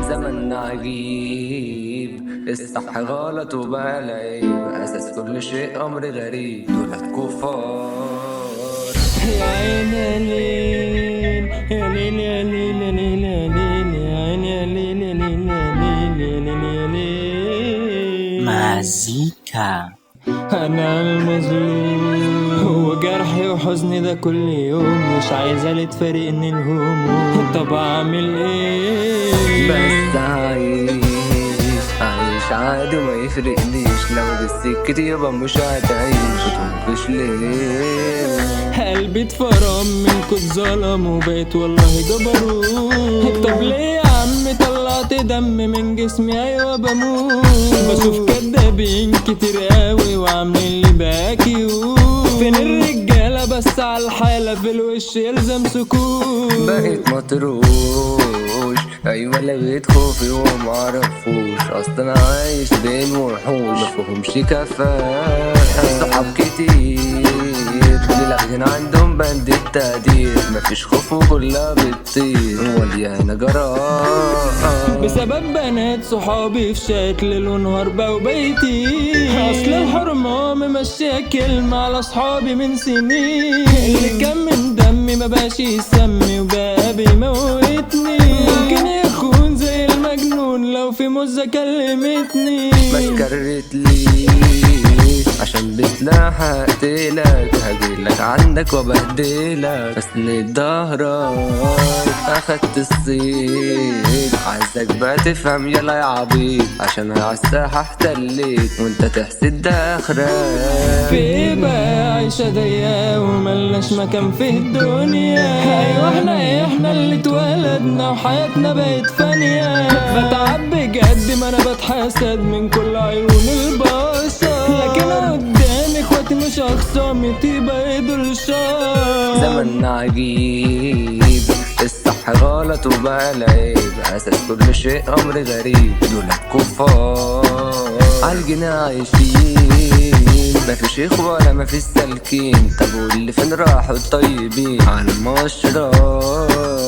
زمن عجيب، الصح غلط وبقى العيب، أساس كل شيء أمر غريب، دولت كفار. يا عين يا ليل يا ليل يا ليل يا ليل يا ليل يا عين يا ليل يا ليل يا ليل يا ليل. مزيكا. أنا المظلوم وجرحي وحزني ده كل يوم، مش عايزة اللي تفارقني الهموم، طب أعمل إيه؟ بس عايش عادي وما يفرقليش، لو بالسكت يبقى مش هتعيش، وتنكش ليه؟ قلبي اتفرم من كنت ظلم وبقيت والله جبروت، طب ليه يا عم طلعت دم من جسمي؟ ايوه بموت، بشوف كدابين كتير قوي وعاملين لي باكيوت، فين الرجاله بس على الحاله في الوش يلزم سكوت. بقيت مطروش، ايوه لغيت خوفي ومعرفوش، اصلا عايش بين وحوش مفهومش كفاءة، صحاب كتير لاغين عندهم بند التقدير، مفيش خوف وكلها بتطير، وليانة جراء بسبب بنات صحابي في شكل ليل ونهار بقوا بيتي، اصل الحرمة ممشية كلمة على صحابي من سنين، اللي كان من دمي ما بقاش يسمي وبقى بيموتني، ممكن يكون زي المجنون لو في مزة كلمتني. ما تكرتليش عشان بتلاحق اقتلك، هجيلك عندك وبهدلك، اسند ظهرك اخدت الصيت، عايزك بقى تفهم يلا يا عبيط، عشان على الساحة احتليت وانت تحسد ده اخرك. في ايه بقى عيشة ضيقة وملناش مكان في الدنيا، ايوه احنا اللي اتولدنا وحياتنا بقت فانية، بتعب بجد ما انا بتحسد من كل عيون البشر، لكن قدام اخواتي مش اخصامي تبقى دول الشر. زمن عجيب، الصح غلط وبقى العيب، اساس كل شيء امر غريب، دولت كفار عالجنا عايشين، مفيش اخوة ولا مفيش سالكين، طب واللي فين راحوا الطيبين على المشرار.